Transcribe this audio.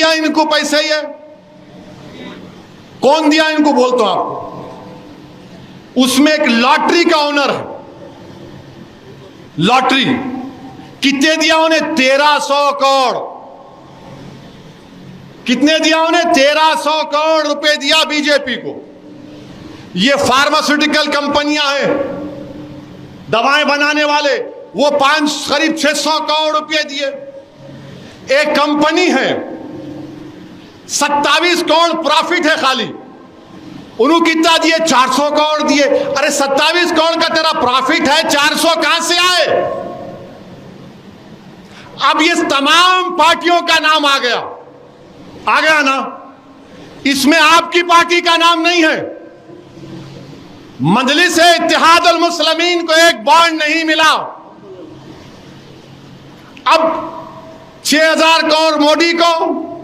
दिया इनको पैसे? ये कौन दिया इनको? बोलता हूं आपको। उसमें एक लॉटरी का ओनर है। लॉटरी कितने दिया उन्हें? 1300 करोड़। कितने दिया उन्हें? 1300 करोड़ रुपए दिया बीजेपी को। ये फार्मास्यूटिकल कंपनियां हैं, दवाएं बनाने वाले, वो करीब 600 करोड़ रुपए दिए। एक कंपनी है 27 करोड़ प्रॉफिट है खाली, उन्होंने कितना दिए? 400 करोड़ दिए। अरे 27 करोड़ का तेरा प्रॉफिट है, 400 कहां से आए? अब ये तमाम पार्टियों का नाम आ गया ना? इसमें आपकी पार्टी का नाम नहीं है। मजलिस-ए-इत्तेहादुल मुस्लिमीन को एक बॉन्ड नहीं मिला। अब 6000 करोड़ मोदी को,